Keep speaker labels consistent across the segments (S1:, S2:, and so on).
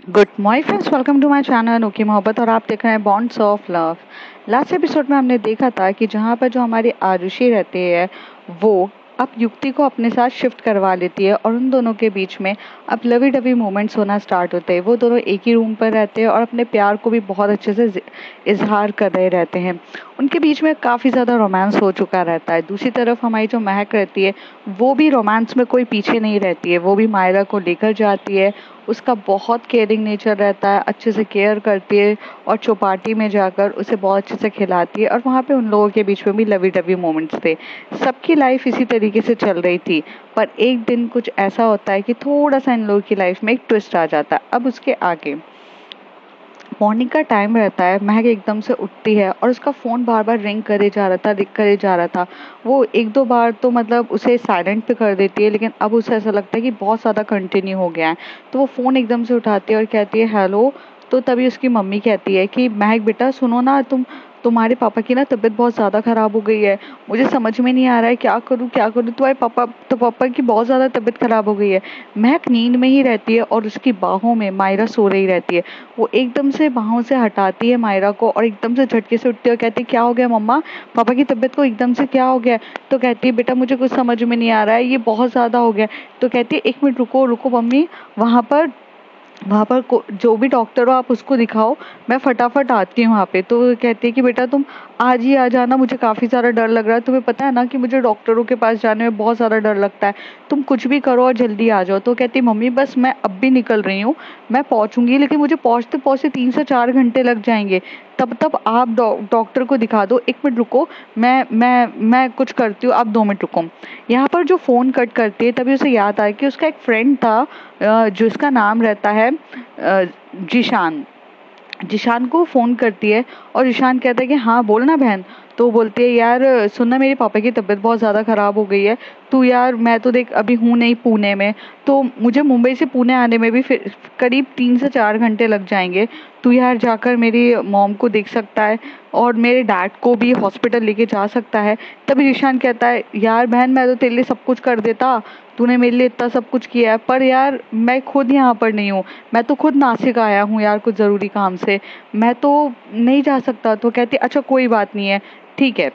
S1: Good morning friends, welcome to my channel okay मोहब्बत। और आप देख रहे हैं bonds of love. Last episode में हमने देखा था कि जहाँ पर जो हमारी आरुषि रहती है वो अब युक्ति को अपने साथ शिफ्ट करवा लेती है और उन दोनों के बीच में अब लवी डवी मोमेंट्स होना स्टार्ट होते हैं। वो दोनों एक ही रूम पर रहते हैं और अपने प्यार को भी बहुत अच्छे से इजहार कर रहे रहते हैं। उनके बीच में काफ़ी ज़्यादा रोमांस हो चुका रहता है। दूसरी तरफ हमारी जो महक रहती है वो भी रोमांस में कोई पीछे नहीं रहती है। वो भी मायरा को लेकर जाती है, उसका बहुत केयरिंग नेचर रहता है, अच्छे से केयर करती है और चौपाटी में जाकर उसे बहुत अच्छे से खिलाती है। और वहाँ पे उन लोगों के बीच में भी लवी डवी मोमेंट्स थे। सबकी लाइफ इसी तरीके से चल रही थी। पर एक दिन कुछ ऐसा होता है कि थोड़ा सा इन लोगों की लाइफ में एक ट्विस्ट आ जाता है। अब उसके आगे मॉर्निंग का टाइम रहता है, महक एकदम से उठती है और उसका फ़ोन बार बार रिंग करे जा रहा था, रिंग करे जा रहा था। वो एक दो बार तो मतलब उसे साइलेंट पे कर देती है, लेकिन अब उसे ऐसा लगता है कि बहुत ज़्यादा कंटिन्यू हो गया है। तो वो फ़ोन एकदम से उठाती है और कहती है हेलो। तो तभी उसकी मम्मी कहती है कि महक बेटा सुनो ना, तुम्हारे पापा की ना तबीयत बहुत ज़्यादा ख़राब हो गई है। मुझे समझ में नहीं आ रहा है क्या करूँ क्या करूँ। तुम्हारे पापा की बहुत ज़्यादा तबीयत ख़राब हो गई है। महक नींद में ही रहती है और उसकी बाहों में मायरा सो रही रहती है। वो एकदम से बाहों से हटाती है मायरा को और एकदम से झटके से उठती है और कहती है क्या हो गया मम्मा, पापा की तबीयत को एकदम से क्या हो गया। तो कहती है बेटा मुझे कुछ समझ में नहीं आ रहा है, ये बहुत ज़्यादा हो गया। तो कहती है एक मिनट रुको रुको मम्मी, वहाँ पर जो भी डॉक्टर हो आप उसको दिखाओ, मैं फटाफट आती हूँ वहाँ पे। तो वो कहती है कि बेटा तुम आज ही आ जाना, मुझे काफ़ी सारा डर लग रहा है। तुम्हें पता है ना कि मुझे डॉक्टरों के पास जाने में बहुत ज़्यादा डर लगता है। तुम कुछ भी करो और जल्दी आ जाओ। तो कहती है मम्मी बस मैं अब भी निकल रही हूँ, मैं पहुँचूंगी, लेकिन मुझे पहुँचते पहुँचते 3 से 4 घंटे लग जाएंगे। तब तब आप डॉक्टर को दिखा दो। एक मिनट रुको, मैं कुछ करती हूँ, आप 2 मिनट रुको। यहाँ पर जो फ़ोन कट करती है तभी उसे याद आया कि उसका एक फ्रेंड था, जिसका नाम रहता है जिशान। जिशान को फ़ोन करती है और जिशान कहता है कि हाँ बोल ना बहन। तो वो बोलती है यार सुनना, मेरे पापा की तबीयत बहुत ज़्यादा ख़राब हो गई है। तू यार, मैं तो देख अभी हूँ नहीं पुणे में, तो मुझे मुंबई से पुणे आने में भी फिर करीब 3 से 4 घंटे लग जाएंगे। तू यार जाकर मेरी मॉम को देख सकता है और मेरे डैड को भी हॉस्पिटल लेके जा सकता है। तभी जिशान कहता है यार बहन मैं तो तेरे लिए सब कुछ कर देता, तूने मेरे लिए इतना सब कुछ किया है, पर यार मैं खुद यहाँ पर नहीं हूँ। मैं तो खुद नासिक आया हूँ यार कुछ ज़रूरी काम से, मैं तो नहीं जा सकता। तो कहती अच्छा कोई बात नहीं है, ठीक है।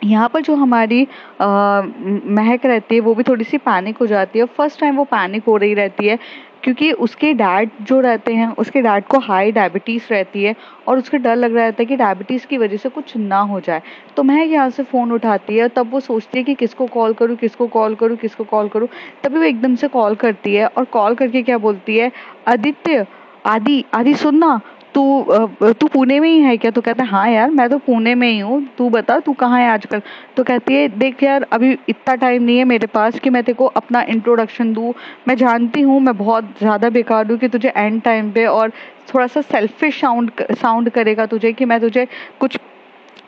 S1: यहाँ पर जो हमारी महक रहती है वो भी थोड़ी सी पैनिक हो जाती है। फर्स्ट टाइम वो पैनिक हो रही रहती है क्योंकि उसके डैड जो रहते हैं, उसके डैड को हाई डायबिटीज़ रहती है और उसको डर लग रहा रहता है कि डायबिटीज़ की वजह से कुछ ना हो जाए। तो महक यहाँ से फ़ोन उठाती है, तब वो सोचती है कि किसको कॉल करूँ, किसको कॉल करूँ, किसको कॉल करूँ। तभी वो एकदम से कॉल करती है और कॉल करके क्या बोलती है, आदित्य, आदि आदि सुनना, तू पुणे में ही है क्या। तो कहता है हाँ यार मैं तो पुणे में ही हूँ, तू बता तू कहाँ है आजकल। तो कहती है देख यार अभी इतना टाइम नहीं है मेरे पास कि मैं तेरे को अपना इंट्रोडक्शन दूँ। मैं जानती हूँ मैं बहुत ज़्यादा बेकार हूँ कि तुझे एंड टाइम पे और थोड़ा सा सेल्फिश साउंड करेगा तुझे कि मैं तुझे कुछ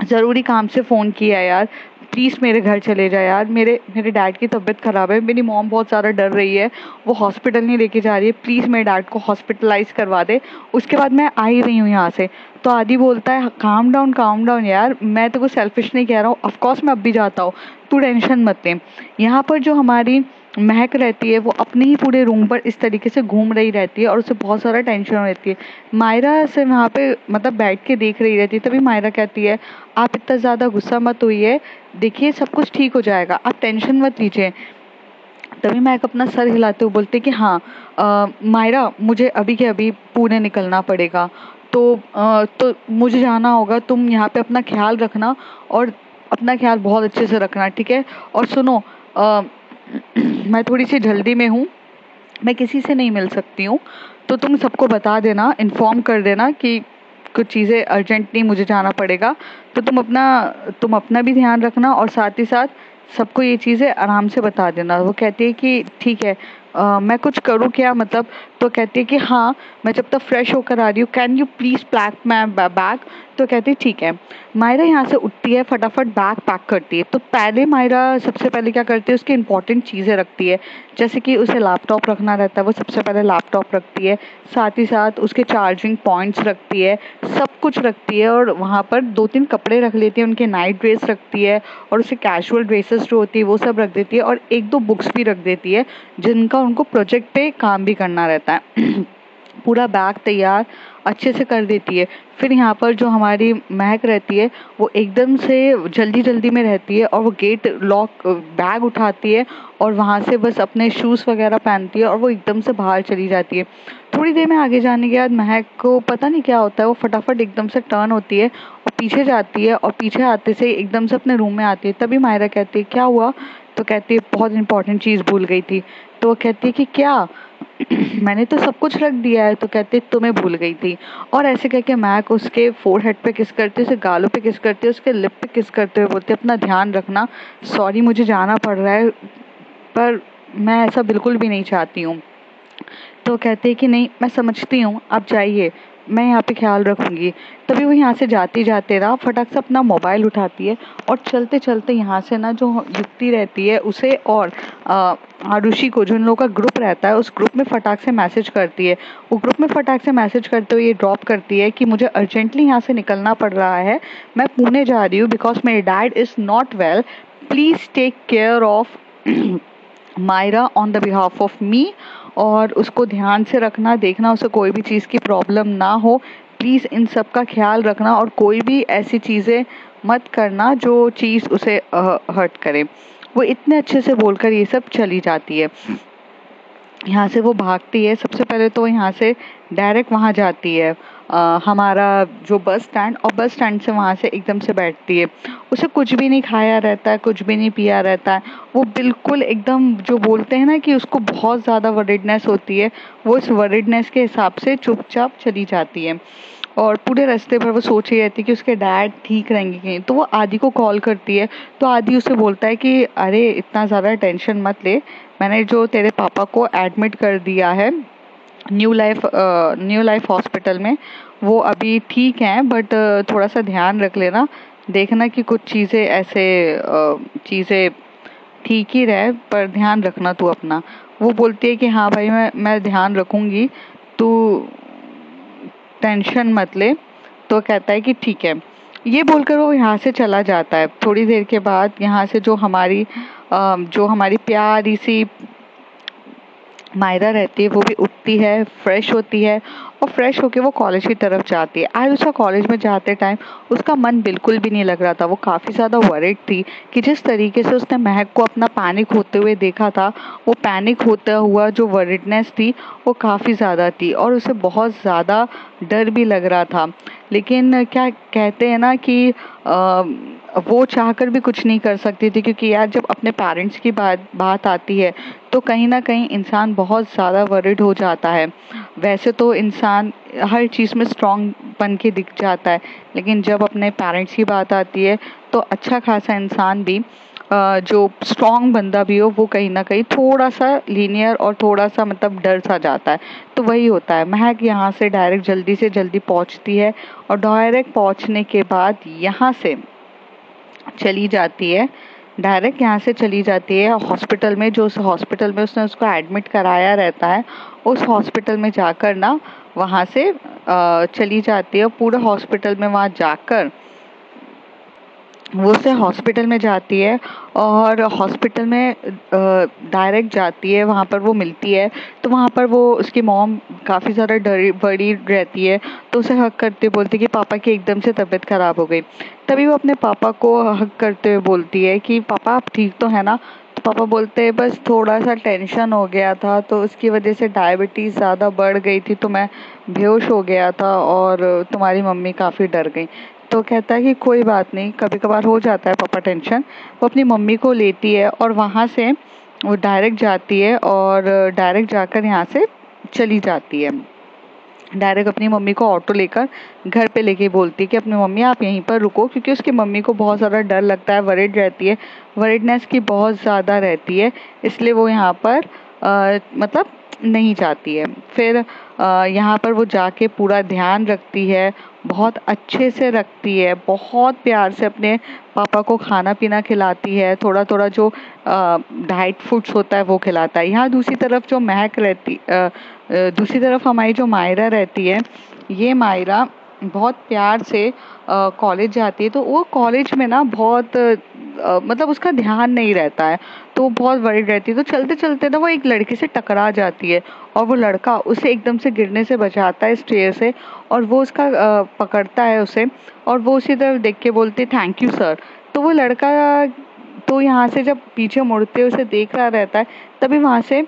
S1: ज़रूरी काम से फ़ोन किया है यार। प्लीज़ मेरे घर चले जा यार, मेरे मेरे डैड की तबीयत ख़राब है, मेरी मॉम बहुत ज़्यादा डर रही है, वो हॉस्पिटल नहीं लेके जा रही है, प्लीज़ मेरे डैड को हॉस्पिटलाइज़ करवा दे, उसके बाद मैं आ ही रही हूँ यहाँ से। तो आदि बोलता है काम डाउन यार, मैं तो कुछ सेल्फिश नहीं कह रहा हूँ, ऑफकोर्स मैं अब भी जाता हूँ, तू टेंशन मत ले। यहाँ पर जो हमारी महक रहती है वो अपने ही पूरे रूम पर इस तरीके से घूम रही रहती है और उसे बहुत सारा टेंशन रहती है। मायरा से वहाँ पे मतलब बैठ के देख रही रहती है। तभी मायरा कहती है आप इतना ज़्यादा गुस्सा मत होइए, देखिए सब कुछ ठीक हो जाएगा, आप टेंशन मत लीजिए। तभी महक अपना सर हिलाते हुए बोलते कि हाँ मायरा मुझे अभी के अभी पुणे निकलना पड़ेगा, तो मुझे जाना होगा, तुम यहाँ पे अपना ख्याल रखना और अपना ख्याल बहुत अच्छे से रखना, ठीक है। और सुनो, मैं थोड़ी सी जल्दी में हूँ, मैं किसी से नहीं मिल सकती हूँ, तो तुम सबको बता देना, इन्फॉर्म कर देना कि कुछ चीज़ें अर्जेंटली मुझे जाना पड़ेगा। तो तुम अपना भी ध्यान रखना और साथ ही साथ सबको ये चीज़ें आराम से बता देना। वो कहती है कि ठीक है, मैं कुछ करूँ क्या मतलब। तो कहती है कि हाँ मैं जब तक फ्रेश होकर आ रही हूँ, can you please pack my bag. तो कहती है ठीक है। मायरा यहाँ से उठती है, फटाफट बैग पैक करती है। तो पहले मायरा सबसे पहले क्या करती है, उसकी इंपॉर्टेंट चीज़ें रखती है। जैसे कि उसे लैपटॉप रखना रहता है, वो सबसे पहले लैपटॉप रखती है, साथ ही साथ उसके चार्जिंग पॉइंट्स रखती है, सब कुछ रखती है। और वहाँ पर 2-3 कपड़े रख लेती है, उनके नाइट ड्रेस रखती है और उसे कैजुअल ड्रेसेस जो होती है वो सब रख देती है और 1-2 बुक्स भी रख देती है जिनका उनको प्रोजेक्ट पे काम भी करना रहता है। पूरा बैग तैयार अच्छे से कर देती है। फिर यहाँ पर जो हमारी महक रहती है वो एकदम से जल्दी जल्दी में रहती है और वो गेट लॉक बैग उठाती है और वहाँ से बस अपने शूज़ वगैरह पहनती है और वो एकदम से बाहर चली जाती है। थोड़ी देर में आगे जाने के बाद महक को पता नहीं क्या होता है, वो फटाफट एकदम से टर्न होती है और पीछे जाती है और पीछे आते से एकदम से अपने रूम में आती है। तभी मायरा कहती है क्या हुआ? तो कहती है बहुत इंपॉर्टेंट चीज़ भूल गई थी। तो वो कहती है कि क्या? मैंने तो सब कुछ रख दिया है। तो कहते तुम्हें भूल गई थी। और ऐसे कह के मैक उसके फोरहेड पे किस करती है, उसके गालों पे किस करती है, उसके लिप पे किस करते हुए बोलती है अपना ध्यान रखना, सॉरी मुझे जाना पड़ रहा है पर मैं ऐसा बिल्कुल भी नहीं चाहती हूँ। तो कहते हैं कि नहीं मैं समझती हूँ, आप जाइए, मैं यहाँ पे ख्याल रखूँगी। तभी वो यहाँ से जाते जाते ना फटाक से अपना मोबाइल उठाती है और चलते चलते यहाँ से ना जो युक्ति रहती है उसे और आरुषि को, जो इन लोगों का ग्रुप रहता है, उस ग्रुप में फटाक से मैसेज करती है। वो ग्रुप में फटाक से मैसेज करते हुए ये ड्रॉप करती है कि मुझे अर्जेंटली यहाँ से निकलना पड़ रहा है, मैं पुणे जा रही हूँ बिकॉज मेरी dad is not well, please take care of Myra on the behalf of me, और उसको ध्यान से रखना, देखना उसे कोई भी चीज़ की प्रॉब्लम ना हो, प्लीज़ इन सब का ख्याल रखना और कोई भी ऐसी चीज़ें मत करना जो चीज़ उसे हर्ट करे। वो इतने अच्छे से बोलकर ये सब चली जाती है। यहाँ से वो भागती है। सबसे पहले तो यहाँ से डायरेक्ट वहाँ जाती है हमारा जो बस स्टैंड, और बस स्टैंड से वहाँ से एकदम से बैठती है। उसे कुछ भी नहीं खाया रहता है, कुछ भी नहीं पिया रहता है। वो बिल्कुल एकदम, जो बोलते हैं ना कि उसको बहुत ज़्यादा वरीडनेस होती है, वो इस वरीडनेस के हिसाब से चुपचाप चली जाती है। और पूरे रास्ते भर वो सोच रही रहती है कि उसके डैड ठीक रहेंगे कि नहीं। तो वो आदि को कॉल करती है, तो आदि उसे बोलता है कि अरे इतना ज़्यादा टेंशन मत ले, मैंने जो तेरे पापा को एडमिट कर दिया है न्यू लाइफ हॉस्पिटल में, वो अभी ठीक हैं, बट थोड़ा सा ध्यान रख लेना, देखना कि कुछ चीज़ें ऐसे चीज़ें ठीक ही रहे, पर ध्यान रखना तू अपना। वो बोलती है कि हाँ भाई मैं ध्यान रखूँगी, तू टेंशन मत ले। तो कहता है कि ठीक है। ये बोलकर वो यहाँ से चला जाता है। थोड़ी देर के बाद यहाँ से जो हमारी प्यारी सी मायरा रहती है वो भी उठती है, फ्रेश होती है और फ्रेश होके वो कॉलेज की तरफ जाती है। आज उसका कॉलेज में जाते टाइम उसका मन बिल्कुल भी नहीं लग रहा था। वो काफ़ी ज़्यादा वरिड थी कि जिस तरीके से उसने महक को अपना पैनिक होते हुए देखा था, वो पैनिक होता हुआ जो वरिडनेस थी वो काफ़ी ज़्यादा थी और उसे बहुत ज़्यादा डर भी लग रहा था। लेकिन क्या कहते हैं ना कि वो चाहकर भी कुछ नहीं कर सकती थी, क्योंकि यार जब अपने पेरेंट्स की बात आती है तो कहीं ना कहीं इंसान बहुत ज़्यादा वरिड हो जाता है। वैसे तो इंसान हर चीज़ में स्ट्रांग बन के दिख जाता है, लेकिन जब अपने पेरेंट्स की बात आती है तो अच्छा खासा इंसान भी जो स्ट्रांग बंदा भी हो वो कहीं ना कहीं थोड़ा सा लीनियर और थोड़ा सा मतलब डर सा जाता है। तो वही होता है। महक यहाँ से डायरेक्ट जल्दी से जल्दी पहुँचती है और डायरेक्ट पहुँचने के बाद यहाँ से चली जाती है, डायरेक्ट यहाँ से चली जाती है हॉस्पिटल में। जो उस हॉस्पिटल में उसने उसको एडमिट कराया रहता है, उस हॉस्पिटल में जाकर ना वहाँ से चली जाती है। पूरे हॉस्पिटल में वहाँ जाकर वो से हॉस्पिटल में जाती है और हॉस्पिटल में डायरेक्ट जाती है। वहाँ पर वो मिलती है तो वहाँ पर वो उसकी मॉम काफ़ी ज़्यादा डरी बड़ी रहती है, तो उसे हक करते बोलती है कि पापा की एकदम से तबीयत ख़राब हो गई। तभी वो अपने पापा को हक करते हुए बोलती है कि पापा आप ठीक तो है ना? तो पापा बोलते हैं बस थोड़ा सा टेंशन हो गया था, तो उसकी वजह से डायबिटीज़ ज़्यादा बढ़ गई थी, तो मैं बेहोश हो गया था और तुम्हारी मम्मी काफ़ी डर गई। तो कहता है कि कोई बात नहीं, कभी कभार हो जाता है पापा टेंशन। वो अपनी मम्मी को लेती है और वहाँ से वो डायरेक्ट जाती है और डायरेक्ट जाकर यहाँ से चली जाती है। डायरेक्ट अपनी मम्मी को ऑटो लेकर घर पे लेके बोलती है कि अपनी मम्मी आप यहीं पर रुको, क्योंकि उसकी मम्मी को बहुत ज़्यादा डर लगता है, वरिड रहती है, वरिडनेस की बहुत ज़्यादा रहती है, इसलिए वो यहाँ पर मतलब नहीं जाती है। फिर यहाँ पर वो जाके पूरा ध्यान रखती है, बहुत अच्छे से रखती है, बहुत प्यार से अपने पापा को खाना पीना खिलाती है, थोड़ा थोड़ा जो डाइट फूड्स होता है वो खिलाता है। यहाँ दूसरी तरफ जो महक रहती दूसरी तरफ हमारी जो मायरा रहती है, ये मायरा बहुत प्यार से कॉलेज जाती है, तो वो कॉलेज में ना बहुत मतलब उसका ध्यान नहीं रहता है, तो वो बहुत वरीड रहती है। तो चलते चलते ना वो एक लड़के से टकरा जाती है, और वो लड़का उसे एकदम से गिरने से बचाता है स्टेयर से, और वो उसका पकड़ता है उसे, और वो उसी तरफ देख के बोलते थैंक यू सर। तो वो लड़का तो यहाँ से जब पीछे मुड़ते उसे देख रहा रहता है, तभी वहाँ से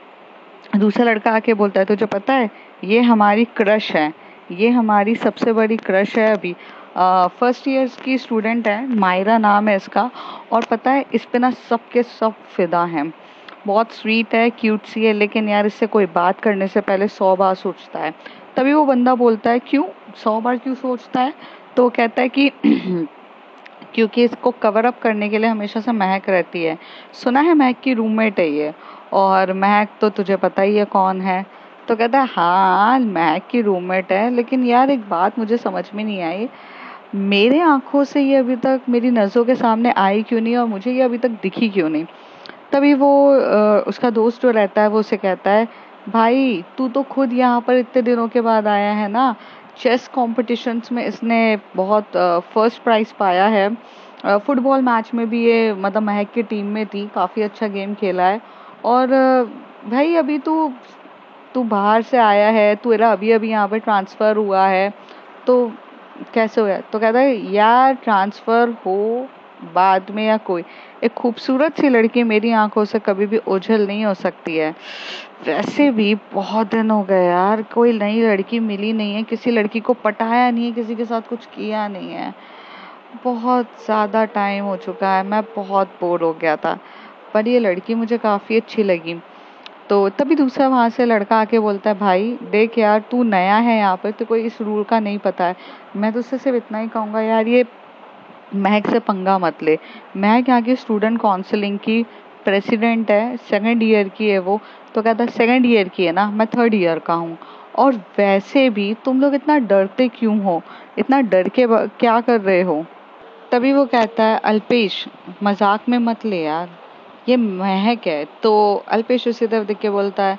S1: दूसरा लड़का आके बोलता है तुझे पता है ये हमारी क्रश है, ये हमारी सबसे बड़ी क्रश है अभी। फर्स्ट ईयर्स की स्टूडेंट है, मायरा नाम है इसका, और पता है इस पे ना सबके सब फिदा हैं। बहुत स्वीट है, क्यूट सी है, लेकिन यार इससे कोई बात करने से पहले 100 बार सोचता है। तभी वो बंदा बोलता है क्यों 100 बार क्यों सोचता है? तो वो कहता है कि क्योंकि इसको कवर अप करने के लिए हमेशा से महक रहती है। सुना है महक की रूममेट है ये, और महक तो तुझे पता ही है कौन है। तो कहता है हाँ महक की रूममेट है, लेकिन यार एक बात मुझे समझ में नहीं आई, मेरे आंखों से ये अभी तक मेरी नज़रों के सामने आई क्यों नहीं, और मुझे ये अभी तक दिखी क्यों नहीं। तभी वो उसका दोस्त जो रहता है वो उसे कहता है भाई तू तो खुद यहाँ पर इतने दिनों के बाद आया है ना, चेस कॉम्पिटिशन्स में इसने बहुत फर्स्ट प्राइज पाया है, फुटबॉल मैच में भी ये मतलब महक की टीम में थी, काफ़ी अच्छा गेम खेला है। और भाई अभी तू तू बाहर से आया है, तू तेरा अभी अभी यहाँ पे ट्रांसफ़र हुआ है, तो कैसे हुआ? तो कहता है यार ट्रांसफ़र हो बाद में या कोई, एक खूबसूरत सी लड़की मेरी आंखों से कभी भी ओझल नहीं हो सकती है। वैसे भी बहुत दिन हो गए यार, कोई नई लड़की मिली नहीं है, किसी लड़की को पटाया नहीं है, किसी के साथ कुछ किया नहीं है, बहुत ज़्यादा टाइम हो चुका है, मैं बहुत बोर हो गया था, पर ये लड़की मुझे काफ़ी अच्छी लगी। तो तभी दूसरा वहाँ से लड़का आके बोलता है भाई देख यार तू नया है यहाँ पर, तो कोई इस रूल का नहीं पता है, मैं तुझसे सिर्फ इतना ही कहूँगा यार ये महक से पंगा मत ले। महक यहाँ की स्टूडेंट काउंसलिंग की प्रेसिडेंट है, सेकंड ईयर की है वो। तो कहता है सेकंड ईयर की है ना, मैं थर्ड ईयर का हूँ, और वैसे भी तुम लोग इतना डरते क्यों हो, इतना डर के क्या कर रहे हो? तभी वो कहता है अल्पेश मजाक में मत ले यार, ये महक है। तो अल्पेश उसी तरफ देख के बोलता है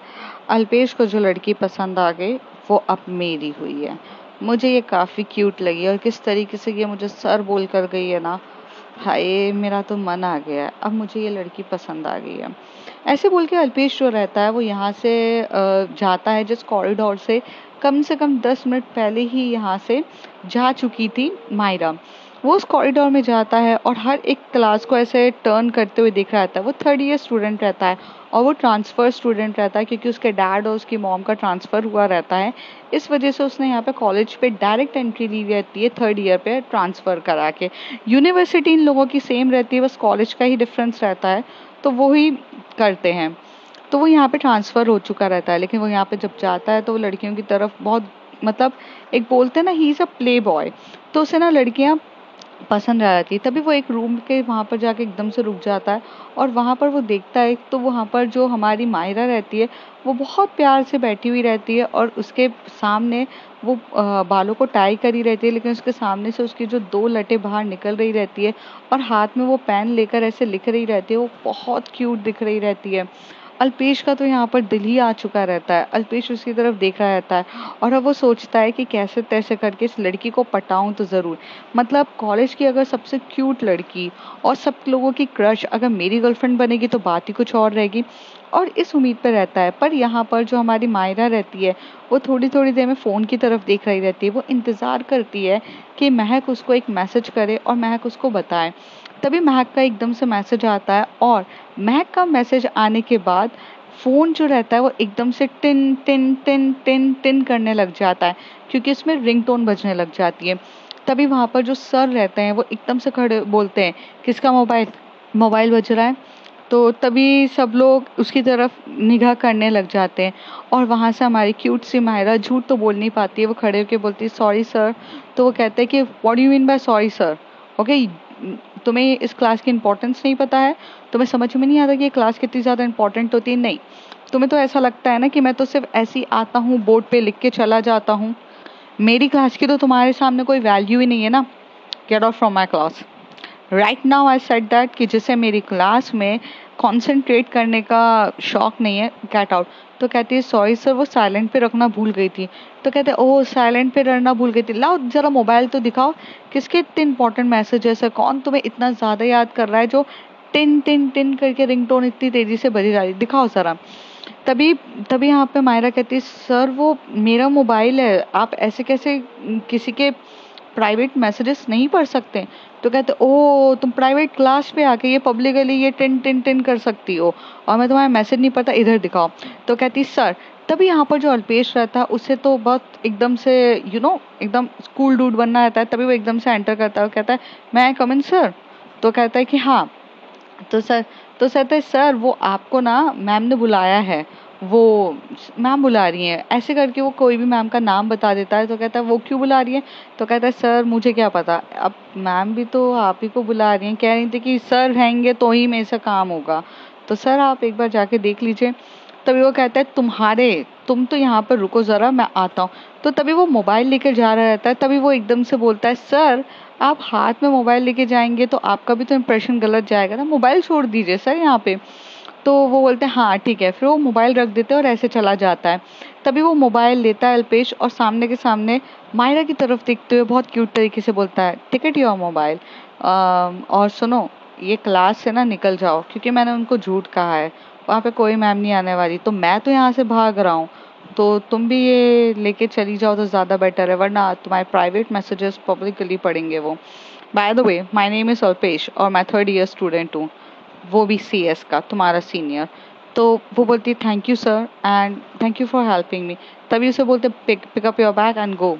S1: अल्पेश को जो लड़की पसंद आ गई वो अब मेरी हुई है, मुझे ये काफ़ी क्यूट लगी, और किस तरीके से ये मुझे सर बोल कर गई है ना, हाय मेरा तो मन आ गया है, अब मुझे ये लड़की पसंद आ गई है। ऐसे बोल के अल्पेश जो रहता है वो यहाँ से जाता है, जिस कॉरिडोर से कम 10 मिनट पहले ही यहाँ से जा चुकी थी मायरा। वो उस कॉरिडोर में जाता है और हर एक क्लास को ऐसे टर्न करते हुए दिख रहा था। वो थर्ड ईयर स्टूडेंट रहता है, और वो ट्रांसफ़र स्टूडेंट रहता है, क्योंकि उसके डैड और उसकी मॉम का ट्रांसफ़र हुआ रहता है। इस वजह से उसने यहाँ पे कॉलेज पे डायरेक्ट एंट्री ली रहती है, थर्ड ईयर पे ट्रांसफ़र करा के। यूनिवर्सिटी इन लोगों की सेम रहती है, बस कॉलेज का ही डिफरेंस रहता है, तो वो ही करते हैं। तो वो यहाँ पे ट्रांसफ़र हो चुका रहता है, लेकिन वो यहाँ पे जब जाता है तो वो लड़कियों की तरफ बहुत मतलब एक बोलते हैं ना he is a play boy, तो उसे ना लड़कियाँ पसंद आ जाती है। तभी वो एक रूम के वहाँ पर जाके एकदम से रुक जाता है, और वहाँ पर वो देखता है तो वहाँ पर जो हमारी मायरा रहती है वो बहुत प्यार से बैठी हुई रहती है, और उसके सामने वो बालों को टाई करी रहती है, लेकिन उसके सामने से उसकी जो 2 लटें बाहर निकल रही रहती है, और हाथ में वो पेन लेकर ऐसे लिख रही रहती है, वो बहुत क्यूट दिख रही रहती है। अल्पेश का तो यहाँ पर दिल ही आ चुका रहता है, अल्पेश उसकी तरफ देख रहा रहता है, और अब वो सोचता है कि कैसे तैसे करके इस लड़की को पटाऊं तो ज़रूर। मतलब कॉलेज की अगर सबसे क्यूट लड़की और सब लोगों की क्रश अगर मेरी गर्लफ्रेंड बनेगी तो बात ही कुछ और रहेगी, और इस उम्मीद पर रहता है। पर यहाँ पर जो हमारी मायरा रहती है वो थोड़ी थोड़ी देर में फ़ोन की तरफ देख रही रहती है, वो इंतज़ार करती है कि महक उसको एक मैसेज करे और महक उसको बताए। तभी महक का एकदम से मैसेज आता है, और महक का मैसेज आने के बाद फ़ोन जो रहता है वो एकदम से tin tin tin tin tin करने लग जाता है, क्योंकि इसमें रिंगटोन बजने लग जाती है। तभी वहाँ पर जो सर रहते हैं वो एकदम से खड़े बोलते हैं किसका मोबाइल मोबाइल बज रहा है। तो तभी सब लोग उसकी तरफ निगाह करने लग जाते हैं, और वहाँ से हमारी क्यूट सी मायरा झूठ तो बोल नहीं पाती है, वो खड़े होकर बोलती है सॉरी सर। तो वो कहते हैं कि what do you mean by sorry sir, okay तुम्हें इस क्लास की इंपॉर्टेंस नहीं पता है, तुम्हें समझ में नहीं आता कि ये क्लास कितनी ज़्यादा इंपॉर्टेंट होती है? नहीं, तुम्हें तो ऐसा लगता है ना कि मैं तो सिर्फ ऐसे ही आता हूँ, बोर्ड पे लिख के चला जाता हूँ, मेरी क्लास की तो तुम्हारे सामने कोई वैल्यू ही नहीं है ना, get out from my class right now. I said that कि जिसे मेरी क्लास में कॉन्सेंट्रेट करने का शौक नहीं है, गेट आउट। तो कहती है सॉरी सर वो साइलेंट पे रखना भूल गई थी। तो कहते हैं ओह साइलेंट पे रखना भूल गई थी, लाओ जरा मोबाइल तो दिखाओ, किसके इतने इंपॉर्टेंट मैसेजेस है, कौन तुम्हें इतना ज़्यादा याद कर रहा है जो टिन टिन टिन करके रिंगटोन इतनी तेजी से बजी जा रही, दिखाओ जरा। तभी तभी यहाँ पे मायरा कहती है सर वो मेरा मोबाइल है, आप ऐसे कैसे किसी के प्राइवेट मैसेजेस नहीं पढ़ सकते। तो कहते ओ तुम प्राइवेट क्लास पे आके ये पब्लिकली ये टिन टिन टिन कर सकती हो और मैं तुम्हारा मैसेज नहीं पता, इधर दिखाओ। तो कहती सर, तभी यहाँ पर जो अल्पेश रहता है उससे तो बहुत एकदम से एकदम स्कूल डूड बनना रहता है, तभी वो एकदम से एंटर करता है और कहता है मैं कम इन सर। तो कहता है कि हाँ। तो सर तो कहते हैं सर वो आपको ना मैम ने बुलाया है, वो मैम बुला रही हैं, ऐसे करके वो कोई भी मैम का नाम बता देता है। तो कहता है वो क्यों बुला रही है। तो कहता है सर मुझे क्या पता, अब मैम भी तो आप ही को बुला रही हैं, कह रही थी कि सर रहेंगे तो ही मेरे से काम होगा, तो सर आप एक बार जाके देख लीजिए। तभी वो कहता है तुम तो यहाँ पर रुको ज़रा मैं आता हूँ। तो तभी वो मोबाइल लेकर जा रहा रहता है, तभी वो एकदम से बोलता है सर आप हाथ में मोबाइल लेके जाएंगे तो आपका भी तो इम्प्रेशन गलत जाएगा ना, मोबाइल छोड़ दीजिए सर यहाँ पे। तो वो बोलते हैं हाँ ठीक है, फिर वो मोबाइल रख देते हैं और ऐसे चला जाता है। तभी वो मोबाइल लेता है अल्पेश और सामने के सामने मायरा की तरफ देखते हुए बहुत क्यूट तरीके से बोलता है टिकट योर मोबाइल, और सुनो ये क्लास से ना निकल जाओ क्योंकि मैंने उनको झूठ कहा है, वहाँ पे कोई मैम नहीं आने वाली, तो मैं तो यहाँ से भाग रहा हूँ, तो तुम भी ये लेके चली जाओ तो ज़्यादा बेटर है, वरना तुम्हारे प्राइवेट मैसेजेस पब्लिकली पढ़ेंगे वो। By the way my name is Alpesh और मैं 3rd ईयर स्टूडेंट हूँ, वो भी CS का, तुम्हारा सीनियर। तो वो बोलती है thank you sir and thank you for helping me. तभी उसे बोलते pick up your bag and go,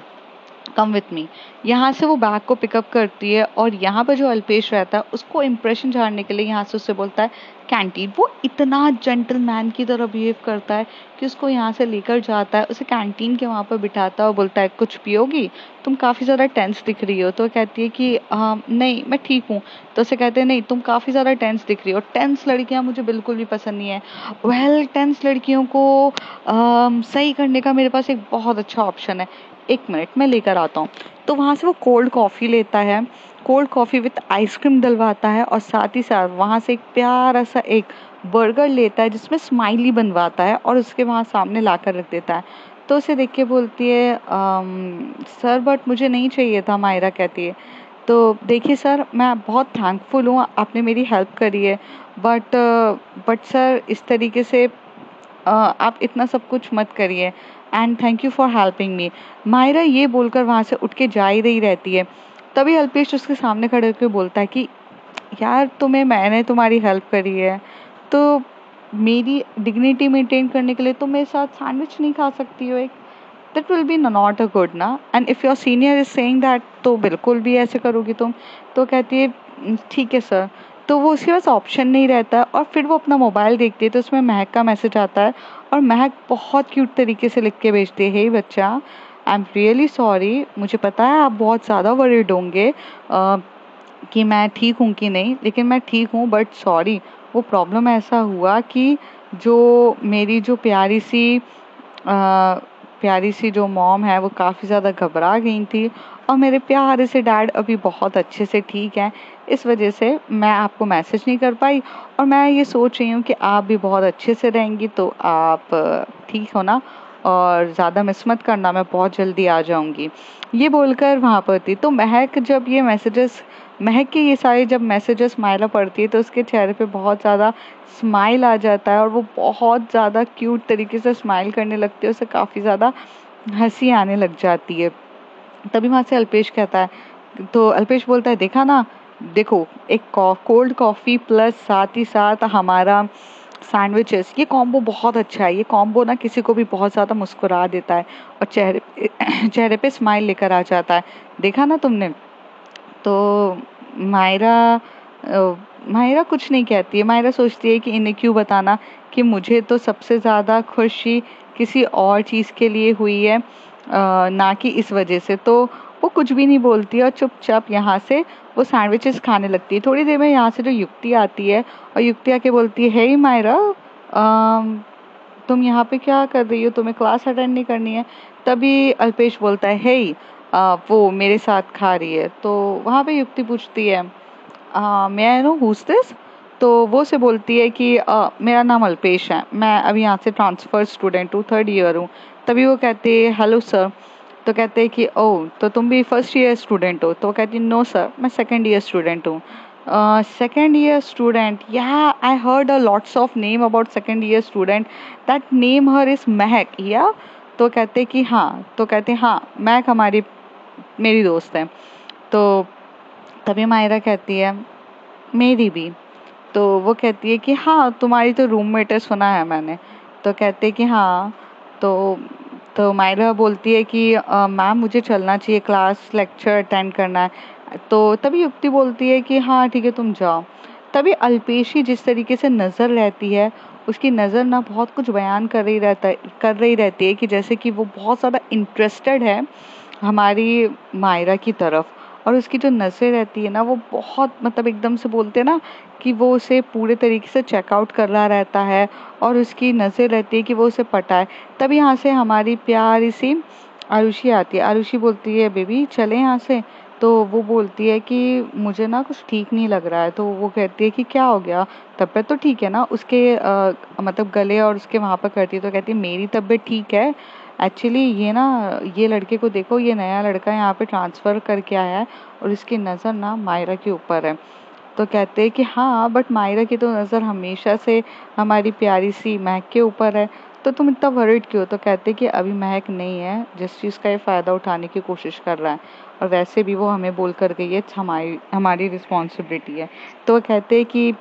S1: come with me. यहाँ से वो बैग को पिकअप करती है और यहाँ पर जो अल्पेश रहता है उसको इम्प्रेशन झाड़ने के लिए यहाँ से उससे बोलता है कैंटीन। वो इतना जेंटलमैन की तरह बिहेव करता है कि उसको यहाँ से लेकर जाता है, उसे कैंटीन के वहाँ पर बिठाता है और बोलता है कुछ पियोगी, तुम काफ़ी ज़्यादा टेंस दिख रही हो। तो कहती है कि नहीं मैं ठीक हूँ। तो उसे कहते हैं नहीं तुम काफ़ी ज़्यादा टेंस दिख रही हो, टेंस लड़कियाँ मुझे बिल्कुल भी पसंद नहीं है। वेल टेंस लड़कियों को सही करने का मेरे पास एक बहुत अच्छा ऑप्शन है, 1 मिनट मैं लेकर आता हूँ। तो वहाँ से वो कोल्ड कॉफ़ी लेता है, कोल्ड कॉफ़ी विथ आइसक्रीम डलवाता है और साथ ही साथ वहाँ से एक प्यारा सा एक बर्गर लेता है जिसमें स्माइली बनवाता है और उसके वहाँ सामने लाकर रख देता है। तो उसे देख के बोलती है सर बट मुझे नहीं चाहिए था, मायरा कहती है। तो देखिए सर मैं बहुत थैंकफुल हूँ आपने मेरी हेल्प करी है, बट सर इस तरीके से आप इतना सब कुछ मत करिए and thank you for helping me. Myra ये बोलकर वहाँ से उठ के जा ही रही रहती है। तभी अल्पेश उसके सामने खड़े होकर बोलता है कि यार मैंने तुम्हारी हेल्प करी है तो मेरी डिग्निटी मेंटेन करने के लिए तुम मेरे साथ सैंडविच नहीं खा सकती हो एक, that will be not a good ना, and if your senior is saying that तो बिल्कुल भी ऐसे करोगी तुम। तो कहती है ठीक है सर। तो वो उसके पास ऑप्शन नहीं रहता है और फिर वो अपना मोबाइल देखती है तो उसमें महक का मैसेज आता है और महक बहुत क्यूट तरीके से लिख के भेजती है हे बच्चा आई एम रियली सॉरी, मुझे पता है आप बहुत ज़्यादा वरीड होंगे कि मैं ठीक हूँ कि नहीं, लेकिन मैं ठीक हूँ बट सॉरी वो प्रॉब्लम ऐसा हुआ कि जो मेरी जो प्यारी सी जो मॉम है वो काफ़ी ज़्यादा घबरा गई थी और मेरे प्यारे से डैड अभी बहुत अच्छे से ठीक हैं, इस वजह से मैं आपको मैसेज नहीं कर पाई और मैं ये सोच रही हूँ कि आप भी बहुत अच्छे से रहेंगी तो आप ठीक हो ना, और ज़्यादा मिस मत करना, मैं बहुत जल्दी आ जाऊँगी। ये बोलकर वहाँ पर थी। तो महक के ये सारे जब मैसेजेस मायरा पढ़ती है तो उसके चेहरे पे बहुत ज़्यादा स्माइल आ जाता है और वो बहुत ज़्यादा क्यूट तरीके से स्माइल करने लगती है, उसे काफ़ी ज़्यादा हंसी आने लग जाती है। तभी वहाँ से अल्पेश कहता है, तो अल्पेश बोलता है देखा ना, देखो एक कोल्ड कॉफ़ी प्लस साथ ही साथ हमारा सैंडविचेस, ये कॉम्बो बहुत अच्छा है, ये कॉम्बो ना किसी को भी बहुत ज़्यादा मुस्कुरा देता है और चेहरे पे स्माइल लेकर आ जाता है, देखा ना तुमने। तो मायरा मायरा कुछ नहीं कहती है, मायरा सोचती है कि इन्हें क्यों बताना कि मुझे तो सबसे ज़्यादा खुशी किसी और चीज़ के लिए हुई है ना कि इस वजह से। तो वो कुछ भी नहीं बोलती है और चुपचाप यहाँ से वो सैंडविचेस खाने लगती है। थोड़ी देर में यहाँ से जो युक्ति आती है और युक्ति आके बोलती है हे मायरा तुम यहाँ पे क्या कर रही हो, तुम्हें क्लास अटेंड नहीं करनी है। तभी अल्पेश बोलता है हे वो मेरे साथ खा रही है। तो वहाँ पे युक्ति पूछती है मैं नो हुज दिस। तो वो उसे बोलती है कि मेरा नाम अल्पेश है, मैं अभी यहाँ से ट्रांसफ़र स्टूडेंट हूँ, 3rd ईयर हूँ। तभी वो कहते हैं हेलो सर। तो कहते हैं कि ओह तो तुम भी 1st ईयर स्टूडेंट हो? तो वो कहती है नो सर, मैं 2nd ईयर स्टूडेंट हूँ। 2nd ईयर स्टूडेंट, या I heard a lots of name about 2nd year student, that name her is महक, या? तो कहते हैं कि हाँ। तो कहते हैं हाँ, महक हमारी मेरी दोस्त है। तो तभी मायरा कहती है मेरी भी। तो वो कहती है कि हाँ तुम्हारी तो रूममेट है, सुना है मैंने। तो कहते हैं कि हाँ। तो मायरा बोलती है कि मैम मुझे चलना चाहिए, क्लास लेक्चर अटेंड करना है। तो तभी युक्ति बोलती है कि हाँ ठीक है तुम जाओ। तभी अल्पेशी जिस तरीके से नज़र रहती है, उसकी नज़र ना बहुत कुछ बयान कर रही रहती है कि जैसे कि वो बहुत ज़्यादा इंटरेस्टेड है हमारी मायरा की तरफ। और उसकी जो नज़रें रहती है ना वो बहुत मतलब एकदम से बोलते हैं ना कि वो उसे पूरे तरीके से चेकआउट कर रहा रहता है, और उसकी नज़र रहती है कि वो उसे पटाए। तभी यहाँ से हमारी प्यारी सी आरुषि आती है। आरुषि बोलती है बेबी चले यहाँ से। तो वो बोलती है कि मुझे ना कुछ ठीक नहीं लग रहा है। तो वो कहती है कि क्या हो गया, तबीयत तो ठीक है ना? उसके मतलब गले और उसके वहाँ पर करती है। तो कहती है मेरी तबीयत ठीक है, एक्चुअली ये ना ये लड़के को देखो, ये नया लड़का यहाँ पे ट्रांसफ़र करके आया है और इसकी नज़र ना मायरा के ऊपर है। तो कहते हैं कि हाँ बट मायरा की तो नज़र हमेशा से हमारी प्यारी सी महक के ऊपर है, तो तुम इतना वरिड क्यों? तो कहते हैं कि अभी महक नहीं है जिस चीज़ का ये फ़ायदा उठाने की कोशिश कर रहा है, और वैसे भी वो हमें बोल कर गई है हमारी हमारी रिस्पॉन्सिबिलिटी है। तो वो कहते हैं कि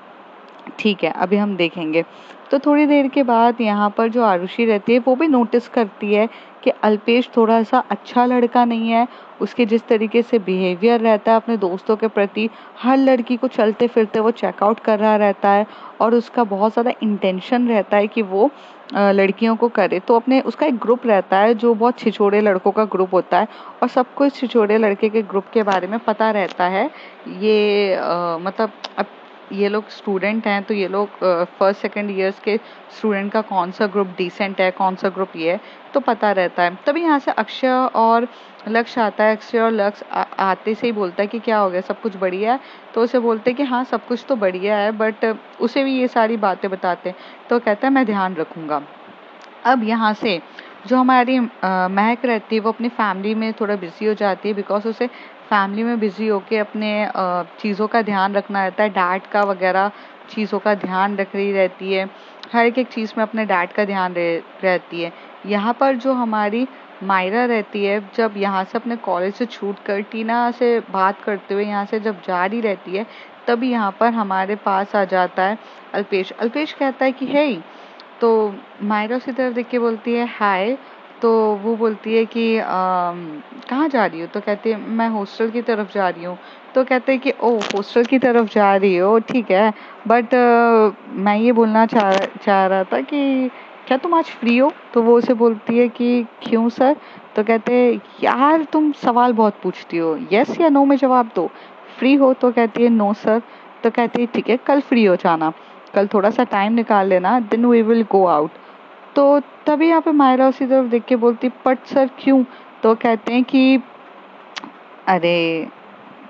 S1: ठीक है अभी हम देखेंगे। तो थोड़ी देर के बाद यहाँ पर जो आरुषि रहती है वो भी नोटिस करती है कि अल्पेश थोड़ा सा अच्छा लड़का नहीं है। उसके जिस तरीके से बिहेवियर रहता है अपने दोस्तों के प्रति, हर लड़की को चलते फिरते वो चेकआउट कर रहा रहता है, और उसका बहुत ज़्यादा इंटेंशन रहता है कि वो लड़कियों को करे। तो अपने उसका एक ग्रुप रहता है जो बहुत छिछोरे लड़कों का ग्रुप होता है, और सबको इस छिछोरे लड़के के ग्रुप के बारे में पता रहता है। ये मतलब अब ये लोग स्टूडेंट हैं तो ये लोग 1st 2nd ईयर्स के स्टूडेंट का कौन सा ग्रुप डिसेंट है, कौन सा ग्रुप ये है, तो पता रहता है। तभी यहाँ से अक्षय और लक्ष्य आता है। अक्षय और लक्ष्य आते से ही बोलता है कि क्या हो गया, सब कुछ बढ़िया है? तो उसे बोलते हैं कि हाँ सब कुछ तो बढ़िया है, बट उसे भी ये सारी बातें बताते हैं। तो कहता है मैं ध्यान रखूँगा। अब यहाँ से जो हमारी महक रहती है वो अपनी फैमिली में थोड़ा बिजी हो जाती है, बिकॉज उसे फैमिली में बिजी होके अपने चीज़ों का ध्यान रखना रहता है, डैड का वगैरह चीज़ों का ध्यान रख रही रहती है। हर एक चीज़ में अपने डैड का ध्यान रहती है। यहाँ पर जो हमारी मायरा रहती है, जब यहाँ से अपने कॉलेज से छूट कर टीना से बात करते हुए यहाँ से जब जा रही रहती है, तभी यहाँ पर हमारे पास आ जाता है अल्पेश। अल्पेश कहता है कि हे, तो मायरा उसी तरफ देख के बोलती है हाय। तो वो बोलती है कि कहाँ जा रही हो? तो कहती है मैं हॉस्टल की तरफ जा रही हूँ। तो कहते हैं कि ओह हॉस्टल की तरफ जा रही हो, ठीक है, बट मैं ये बोलना चाह रहा था कि क्या तुम आज फ्री हो? तो वो उसे बोलती है कि क्यों सर? तो कहते हैं यार तुम सवाल बहुत पूछती हो, यस या नो में जवाब दो। फ्री हो? तो कहती है नो सर। तो कहती है ठीक है कल फ्री हो जाना, कल थोड़ा सा टाइम निकाल लेना, then we will go out. तो तभी यहाँ पे मायरा उसी तरफ देख के बोलती बट सर क्यों? तो कहते हैं कि अरे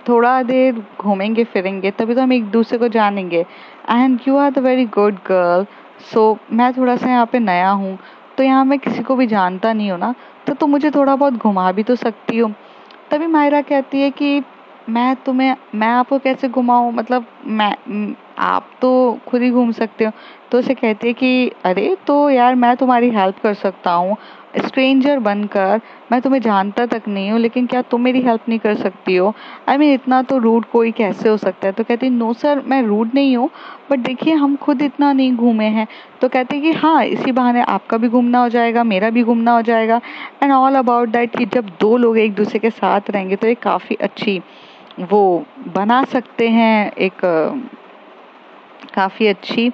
S1: थोड़ा देर घूमेंगे फिरेंगे तभी तो हम एक दूसरे को जानेंगे, and you are the very good girl. So मैं थोड़ा सा यहाँ पे नया हूँ, तो यहाँ मैं किसी को भी जानता नहीं हूँ ना, तो तुम मुझे थोड़ा बहुत घुमा भी तो सकती हो। तभी मायरा कहती है कि मैं आपको कैसे घुमाऊं, मतलब आप तो खुद ही घूम सकते हो। तो उसे कहती है कि अरे तो यार मैं तुम्हारी हेल्प कर सकता हूँ, स्ट्रेंजर बनकर, मैं तुम्हें जानता तक नहीं हूँ, लेकिन क्या तुम मेरी हेल्प नहीं कर सकती हो? आई मीन इतना तो रूड कोई कैसे हो सकता है? तो कहती है नो सर मैं रूड नहीं हूँ, बट देखिए हम खुद इतना नहीं घूमे हैं। तो कहते हैं कि हाँ इसी बहाने आपका भी घूमना हो जाएगा, मेरा भी घूमना हो जाएगा, एंड ऑल अबाउट दैट कि जब दो लोग एक दूसरे के साथ रहेंगे तो ये काफ़ी अच्छी वो बना सकते हैं, एक काफ़ी अच्छी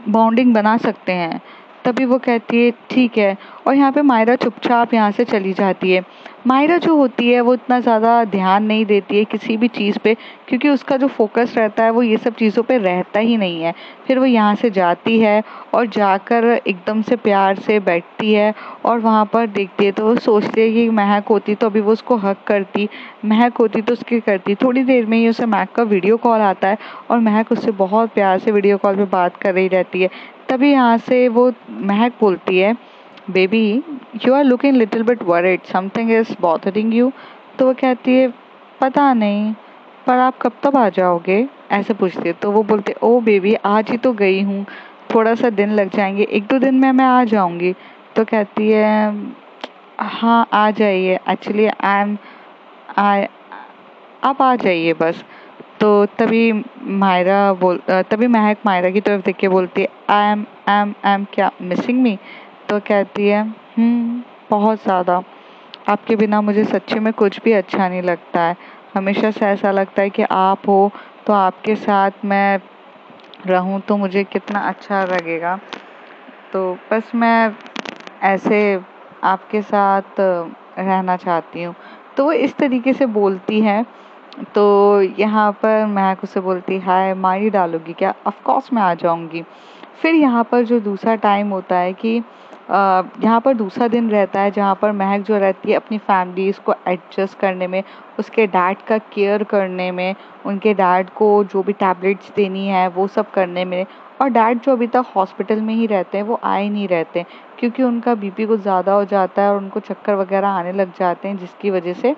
S1: बॉन्डिंग बना सकते हैं। तभी वो कहती है ठीक है, और यहाँ पे मायरा चुपचाप यहाँ से चली जाती है। मायरा जो होती है वो इतना ज़्यादा ध्यान नहीं देती है किसी भी चीज़ पे, क्योंकि उसका जो फोकस रहता है वो ये सब चीज़ों पे रहता ही नहीं है। फिर वो यहाँ से जाती है और जाकर एकदम से प्यार से बैठती है और वहाँ पर देखती है तो वो सोचती है कि महक होती तो अभी वो उसको हग करती, महक होती तो उसकी करती। थोड़ी देर में ही उसे महक का वीडियो कॉल आता है और महक उससे बहुत प्यार से वीडियो कॉल पे बात कर रही रहती है। तभी यहाँ से वो महक बोलती है, baby you are looking little bit worried, something is bothering you. तो वो कहती है पता नहीं, पर आप कब तक आ जाओगे, ऐसे पूछती है। तो वो बोलते ओ बेबी आज ही तो गई हूँ, थोड़ा सा दिन लग जाएंगे, 1-2 दिन में मैं आ जाऊँगी। तो कहती है हाँ आ जाइए, एक्चुअली आई आप आ जाइए बस। तो तभी महक मायरा की तरफ देख के बोलती है आई एम क्या मिसिंग मी। तो कहती है बहुत ज़्यादा, आपके बिना मुझे सच्ची में कुछ भी अच्छा नहीं लगता है। हमेशा से ऐसा लगता है कि आप हो तो आपके साथ मैं रहूं तो मुझे कितना अच्छा लगेगा। तो बस मैं ऐसे आपके साथ रहना चाहती हूँ। तो वो इस तरीके से बोलती है। तो यहाँ पर महक उसे बोलती हाय मारी डालोगी क्या, ऑफ कोर्स मैं आ जाऊँगी। फिर यहाँ पर जो दूसरा टाइम होता है कि यहाँ पर दूसरा दिन रहता है जहाँ पर महक जो रहती है अपनी फैमिलीज को एडजस्ट करने में, उसके डैड का केयर करने में, उनके डैड को जो भी टैबलेट्स देनी है वो सब करने में। और डैड जो अभी तक हॉस्पिटल में ही रहते हैं, वो आए नहीं रहते क्योंकि उनका बीपी कुछ ज़्यादा हो जाता है और उनको चक्कर वगैरह आने लग जाते हैं, जिसकी वजह से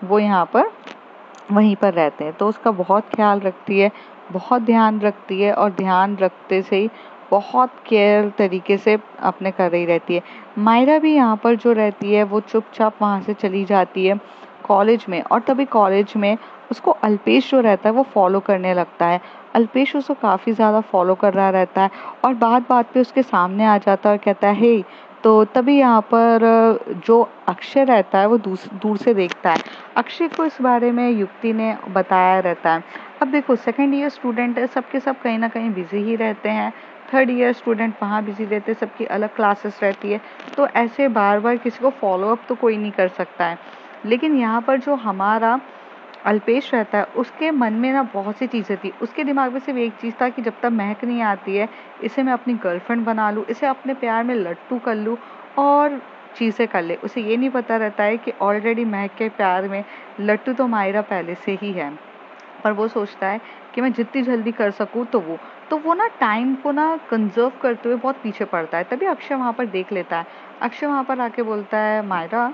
S1: वो यहाँ पर वहीं पर रहते हैं। तो उसका बहुत ख्याल रखती है, बहुत ध्यान रखती है, और ध्यान रखते से ही बहुत केयर तरीके से अपने कर रही रहती है। मायरा भी यहाँ पर जो रहती है वो चुपचाप वहाँ से चली जाती है कॉलेज में। और तभी कॉलेज में उसको अल्पेश जो रहता है वो फॉलो करने लगता है। अल्पेश उसको काफ़ी ज़्यादा फॉलो कर रहा रहता है और बात बात पे उसके सामने आ जाता है और कहता है हे। तो तभी यहाँ पर जो अक्षय रहता है वो दूर से देखता है। अक्षय को इस बारे में युक्ति ने बताया रहता है। अब देखो सेकेंड ईयर स्टूडेंट है, सबके सब कहीं ना कहीं बिजी ही रहते हैं। थर्ड ईयर स्टूडेंट वहाँ बिजी रहते हैं, सबकी अलग क्लासेस रहती है। तो ऐसे बार बार किसी को फॉलो अप तो कोई नहीं कर सकता है। लेकिन यहाँ पर जो हमारा अल्पेश रहता है उसके मन में ना बहुत सी चीज़ें थी। उसके दिमाग में सिर्फ एक चीज़ था कि जब तक महक नहीं आती है इसे मैं अपनी गर्लफ्रेंड बना लूँ, इसे अपने प्यार में लट्टू कर लूँ और चीज़ें कर ले। उसे ये नहीं पता रहता है कि ऑलरेडी महक के प्यार में लट्टू तो मायरा पहले से ही है। पर वो सोचता है कि मैं जितनी जल्दी कर सकूँ तो वो ना टाइम को ना कंजर्व करते हुए बहुत पीछे पड़ता है। तभी अक्षय वहाँ पर देख लेता है। अक्षय वहाँ पर आके बोलता है मायरा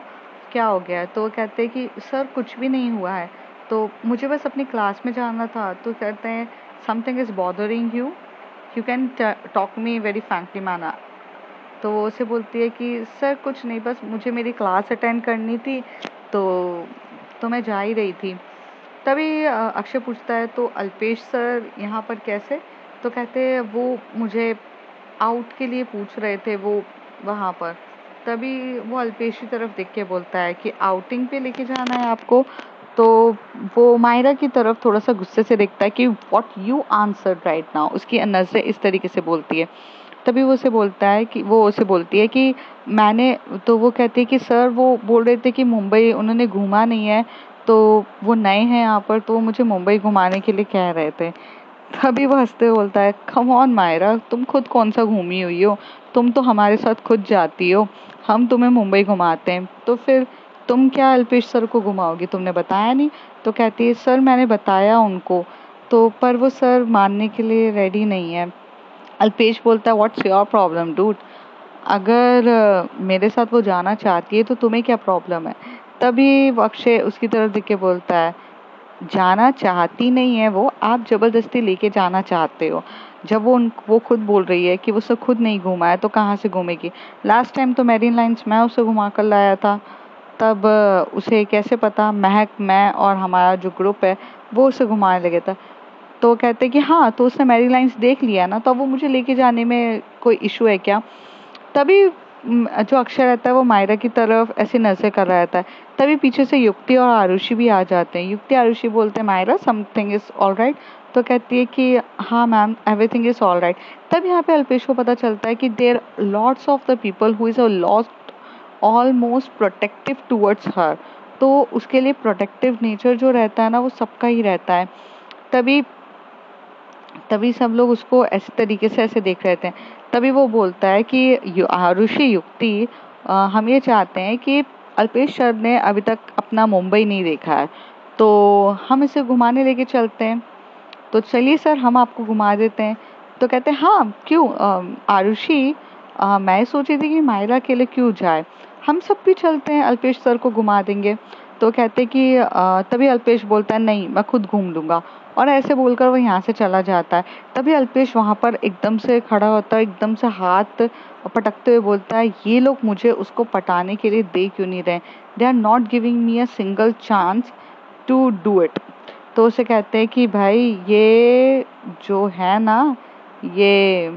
S1: क्या हो गया है। तो वो कहते हैं कि सर कुछ भी नहीं हुआ है, तो मुझे बस अपनी क्लास में जाना था। तो कहते हैं something is bothering you, you can talk me very frankly manner. तो वो उसे बोलती है कि सर कुछ नहीं, बस मुझे मेरी क्लास अटेंड करनी थी तो मैं जा ही रही थी। तभी अक्षय पूछता है तो अल्पेश सर यहाँ पर कैसे। तो कहते हैं वो मुझे आउट के लिए पूछ रहे थे वो वहाँ पर। तभी वो अल्पेश की तरफ देख के बोलता है कि आउटिंग पे लेके जाना है आपको। तो वो मायरा की तरफ थोड़ा सा गुस्से से देखता है कि what you answer right now, उसकी नज़रें इस तरीके से बोलती है। तभी वो उसे बोलती है कि मैंने, तो वो कहती है कि सर वो बोल रहे थे कि मुंबई उन्होंने घूमा नहीं है, तो वो नए हैं यहाँ पर तो वो मुझे मुंबई घुमाने के लिए कह रहे थे। तभी वो हंसते हुए बोलता है कम ऑन मायरा, तुम खुद कौन सा घूमी हुई हो, तुम तो हमारे साथ खुद जाती हो, हम तुम्हें मुंबई घुमाते हैं तो फिर तुम क्या अल्पेश सर को घुमाओगी, तुमने बताया नहीं। तो कहती है सर मैंने बताया उनको, तो पर वो सर मानने के लिए रेडी नहीं है। अल्पेश बोलता है व्हाट्स योर प्रॉब्लम डूड, अगर मेरे साथ वो जाना चाहती है तो तुम्हें क्या प्रॉब्लम है। तभी वो अक्षय उसकी तरफ देख के बोलता है जाना चाहती नहीं है वो, आप जबरदस्ती लेके जाना चाहते हो। जब वो खुद बोल रही है कि वो उसे खुद नहीं घुमा है तो कहाँ से घूमेगी। लास्ट टाइम तो मैरीन लाइंस मैं उसे घुमा कर लाया था, तब उसे कैसे पता, महक मैं और हमारा जो ग्रुप है वो उसे घुमाने लगे था। तो वो कहते कि हाँ तो उसने मैरी लाइंस देख लिया ना, तो अब वो मुझे लेके जाने में कोई इशू है क्या। तभी जो अक्षय रहता है वो मायरा की तरफ ऐसे नजर कर रहा रहता है। तभी पीछे से युक्ति और आरुषि भी आ जाते हैं। युक्ति आरुषि बोलते हैं Myra something is all right, तो कहती है कि हाँ ma'am, everything is all right. तब यहाँ पे अल्पेश को पता चलता है कि there lots of the people who is a lost almost protective towards her. तो उसके लिए प्रोटेक्टिव नेचर जो रहता है ना, वो सबका ही रहता है। तभी तभी सब लोग उसको ऐसे तरीके से ऐसे देख रहे थे। तभी वो बोलता है कि ऋषि युक्ति, हम ये चाहते हैं कि अल्पेश सर ने अभी तक अपना मुंबई नहीं देखा है, तो हम इसे घुमाने लेके चलते हैं। तो चलिए सर, हम आपको घुमा देते हैं। तो कहते हैं हाँ क्यों आरुषि, मैं सोची थी कि मायरा अकेले क्यों जाए, हम सब भी चलते हैं, अल्पेश सर को घुमा देंगे। तो कहते कि तभी अल्पेश बोलता है नहीं, मैं खुद घूम लूंगा। और ऐसे बोलकर वो यहाँ से चला जाता है। तभी अल्पेश वहाँ पर एकदम से खड़ा होता है, एकदम से हाथ पटकते हुए बोलता है ये लोग मुझे उसको पटाने के लिए दे क्यों नहीं रहे, they are not giving me a single chance to do it. तो उसे कहते हैं कि भाई ये जो है ना, ये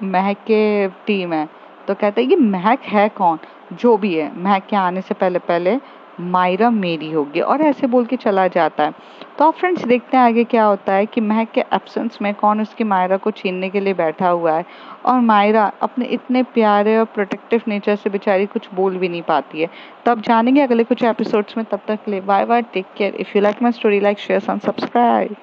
S1: महक के टीम है। तो कहते हैं कि महक है कौन, जो भी है, महक के आने से पहले पहले मायरा मेरी होगी। और ऐसे बोल के चला जाता है। तो आप फ्रेंड्स देखते हैं आगे क्या होता है कि महक के एब्सेंस में कौन उसकी मायरा को छीनने के लिए बैठा हुआ है। और मायरा अपने इतने प्यारे और प्रोटेक्टिव नेचर से बेचारी कुछ बोल भी नहीं पाती है। तो आप जानेंगे अगले कुछ एपिसोड्स में। तब तक के लिए bye bye, take care. If you like my story, like share and subscribe.